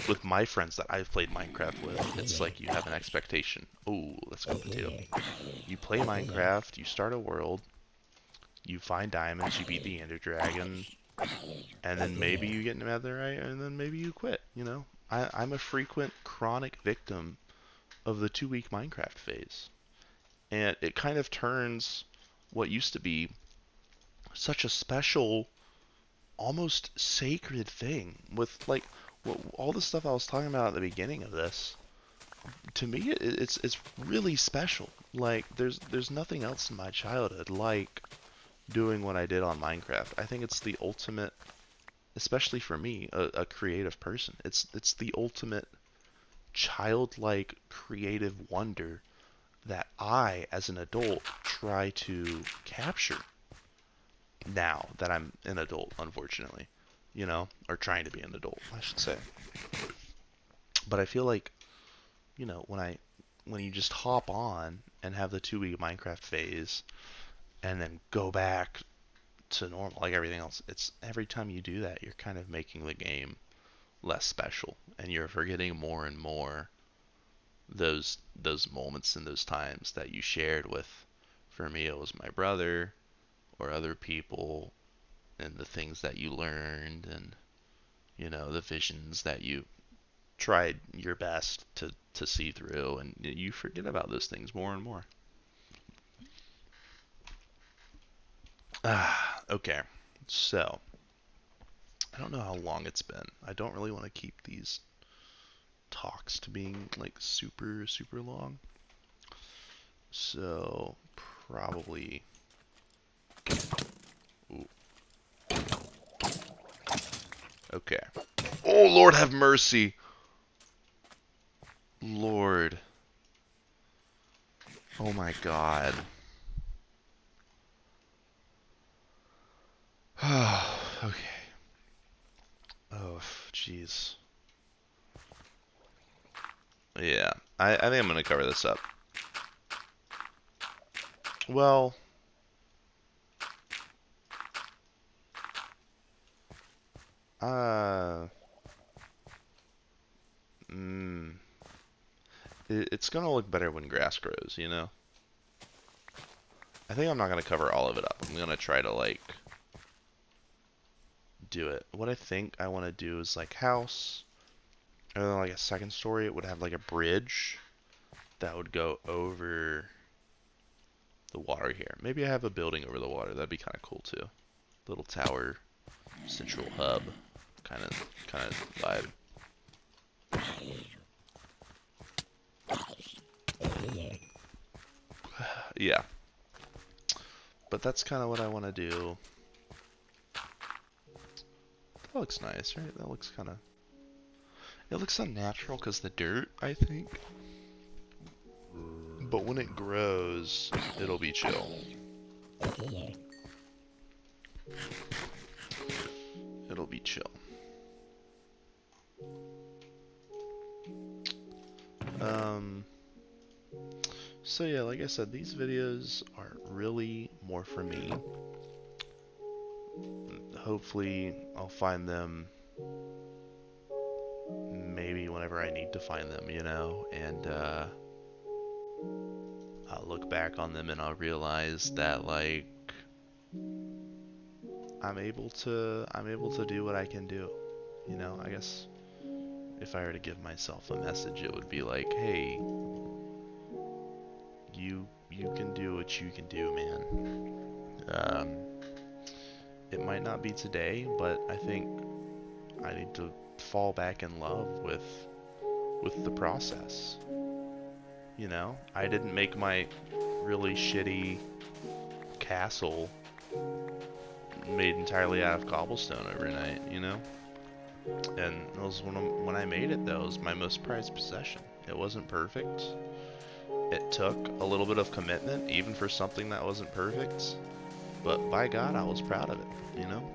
with my friends that I've played Minecraft with, it's like you have an expectation. Ooh, let's go potato. You play Minecraft, you start a world, you find diamonds, you beat the Ender Dragon, and then maybe you get netherite, and then maybe you quit, you know? I'm a frequent chronic victim of the 2-week Minecraft phase. And it kind of turns what used to be such a special, almost sacred thing with like all the stuff I was talking about at the beginning of this. To me, it's really special. Like there's nothing else in my childhood like doing what I did on Minecraft. I think it's the ultimate, especially for me, a creative person. It's the ultimate childlike creative wonder that I, as an adult, try to capture now that I'm an adult, unfortunately. You know, or trying to be an adult, I should say. But I feel like, you know, when you just hop on and have the 2-week Minecraft phase and then go back to normal like everything else, it's every time you do that, you're kind of making the game less special, and you're forgetting more and more those moments and those times that you shared with, for me it was my brother or other people, and the things that you learned, and you know, the visions that you tried your best to see through, and you forget about those things more and more. Okay, so I don't know how long it's been. I don't really want to keep these talks to being like super super long, so probably. Ooh, okay. Oh, Lord have mercy. Lord. Oh my God. Okay. Oh, jeez. Yeah, I think I'm gonna cover this up. Well, uh, mm, it's gonna look better when grass grows, you know? I think I'm not gonna cover all of it up. I'm gonna try to, like, do it. What I think I want to do is, like, house, and then, like, a second story, it would have, like, a bridge that would go over the water here. Maybe I have a building over the water. That'd be kind of cool, too. Little tower, central hub, kind of vibe. Yeah, but that's kind of what I want to do. That looks nice, right? That looks kind of... It looks unnatural because the dirt, I think. But when it grows, it'll be chill. It'll be chill. So yeah, like I said, these videos are really more for me. Hopefully, I'll find them maybe whenever I need to find them, you know, and I'll look back on them and I'll realize that, like, I'm able to do what I can do. You know, I guess if I were to give myself a message, it would be like, hey, you can do what you can do, man. Um, it might not be today, but I think I need to fall back in love with the process. You know, I didn't make my really shitty castle made entirely out of cobblestone overnight, you know? And it was when I made it, though, it was my most prized possession. It wasn't perfect. It took a little bit of commitment, even for something that wasn't perfect. But by God, I was proud of it, you know?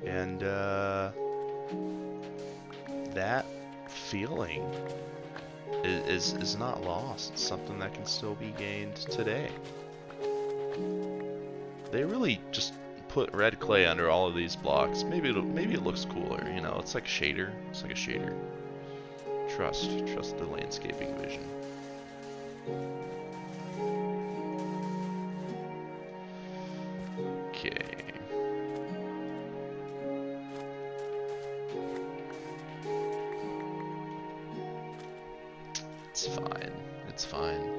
And that feeling is not lost. It's something that can still be gained today. They really just put red clay under all of these blocks. Maybe it looks cooler, you know. It's like shader. It's like a shader. Trust the landscaping vision. Okay. It's fine. It's fine.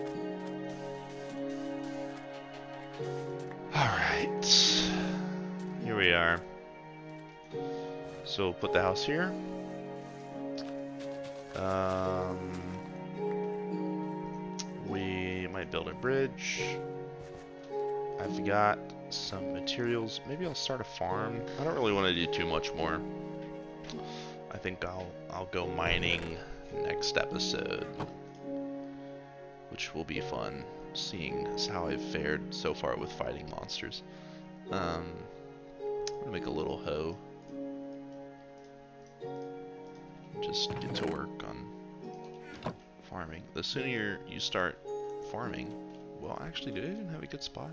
Alright. Here we are. So we'll put the house here. We might build a bridge. I've got some materials. Maybe I'll start a farm. I don't really want to do too much more. I think I'll go mining next episode, which will be fun, seeing as how I've fared so far with fighting monsters. I'm gonna make a little hoe. Just get to work on farming. The sooner you start farming, well, actually, did I even have a good spot?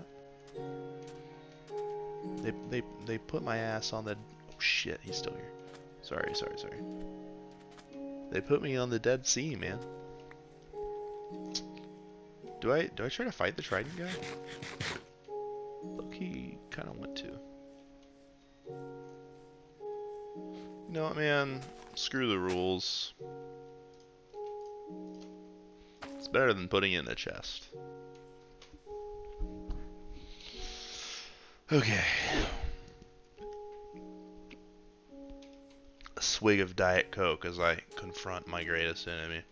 They put my ass on the. Oh shit, he's still here. Sorry. They put me on the Dead Sea, man. Do I try to fight the Trident guy? Look, he kind of want to. You know what, man? Screw the rules. It's better than putting it in a chest. Okay. A swig of Diet Coke as I confront my greatest enemy.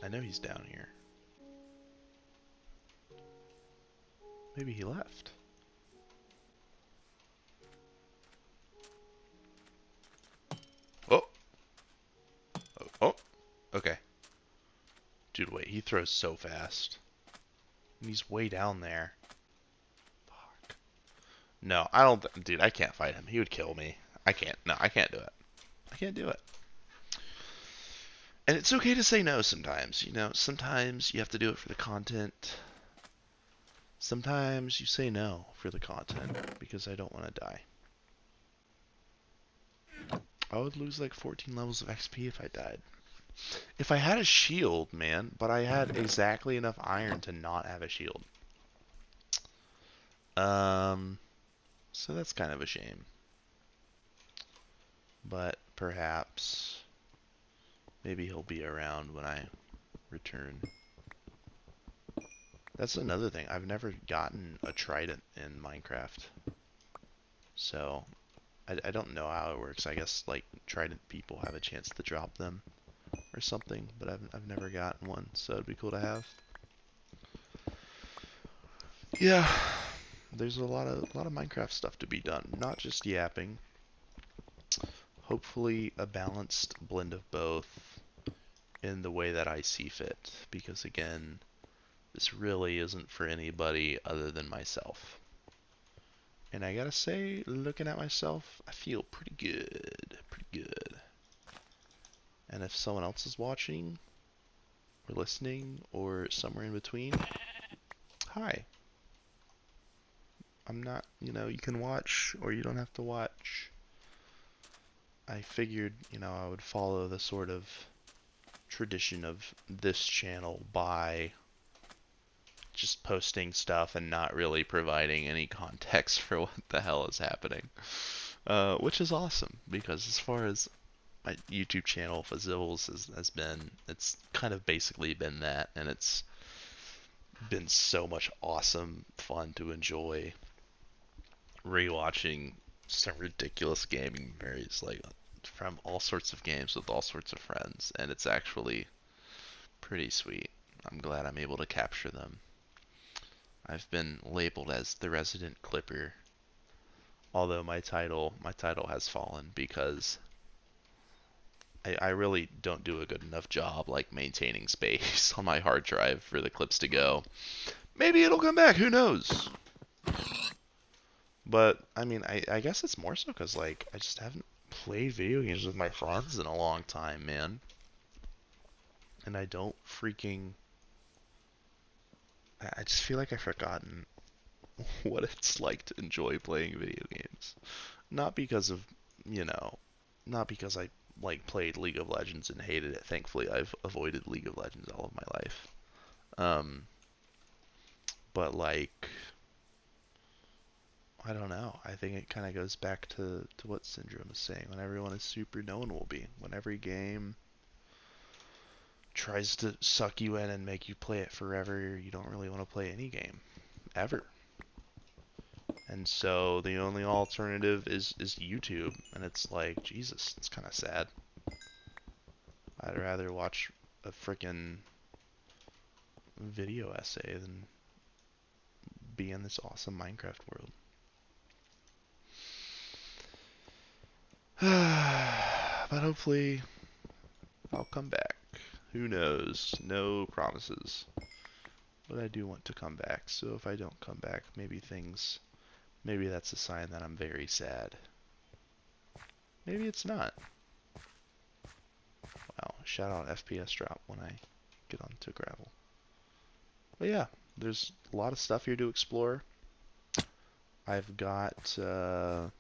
I know he's down here. Maybe he left. Oh. Oh. Okay. Dude, wait. He throws so fast. And he's way down there. Fuck. No, I don't. Dude, I can't fight him. He would kill me. I can't. No, I can't do it. I can't do it. And it's okay to say no sometimes. You know, sometimes you have to do it for the content. Sometimes you say no for the content because I don't want to die. I would lose like 14 levels of XP if I died. If I had a shield, man, but I had exactly enough iron to not have a shield. So that's kind of a shame. But perhaps maybe he'll be around when I return. That's another thing. I've never gotten a trident in Minecraft. So I don't know how it works. I guess like trident people have a chance to drop them or something, but I've never gotten one, so it'd be cool to have. Yeah, there's a lot of Minecraft stuff to be done, not just yapping. Hopefully a balanced blend of both in the way that I see fit, because again, this really isn't for anybody other than myself. And I gotta say, looking at myself, I feel pretty good, And if someone else is watching, or listening, or somewhere in between, hi. I'm not, you know, you can watch, or you don't have to watch. I figured, you know, I would follow the sort of tradition of this channel by just posting stuff and not really providing any context for what the hell is happening. Which is awesome, because as far as my YouTube channel, Fuzzibbles, has been, it's kind of basically been that, and it's been so much awesome fun to enjoy rewatching some ridiculous gaming memories, like from all sorts of games with all sorts of friends, and it's actually pretty sweet. I'm glad I'm able to capture them. I've been labeled as the resident clipper, although my title has fallen because I really don't do a good enough job like maintaining space on my hard drive for the clips to go. Maybe it'll come back, who knows? But I mean, I guess it's more so because like I just haven't played video games with my friends in a long time, man. And I don't I just feel like I've forgotten what it's like to enjoy playing video games. Not because of, you know, not because I like played League of Legends and hated it. Thankfully, I've avoided League of Legends all of my life. Um, but like, I don't know. I think it kind of goes back to what Syndrome is saying. When everyone is super, no one will be. When every game tries to suck you in and make you play it forever, you don't really want to play any game ever. And so the only alternative is YouTube, and it's like, Jesus, it's kind of sad. I'd rather watch a freaking video essay than be in this awesome Minecraft world. But hopefully I'll come back. Who knows? No promises. But I do want to come back, so if I don't come back, maybe that's a sign that I'm very sad. Maybe it's not. Wow, shout out FPS drop when I get onto gravel. But yeah, there's a lot of stuff here to explore. I've got a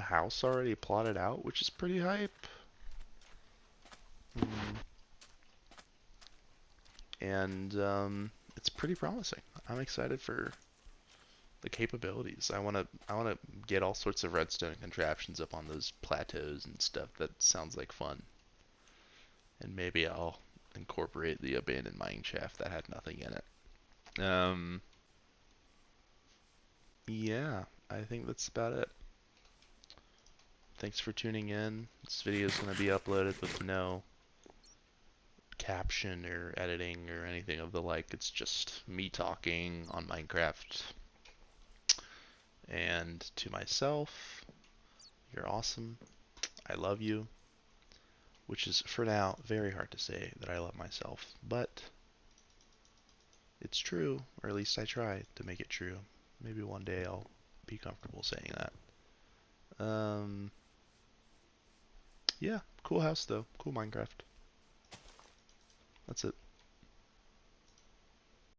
house already plotted out, which is pretty hype. And it's pretty promising. I'm excited for the capabilities. I want to get all sorts of redstone contraptions up on those plateaus and stuff. That sounds like fun. And maybe I'll incorporate the abandoned mine shaft that had nothing in it. Yeah, I think that's about it. Thanks for tuning in. This video is going to be uploaded with no caption or editing or anything of the like. It's just me talking on Minecraft. And to myself, you're awesome. I love you. Which is, for now, very hard to say that I love myself. But it's true, or at least I try to make it true. Maybe one day I'll be comfortable saying that. Yeah, cool house though. Cool Minecraft. That's it.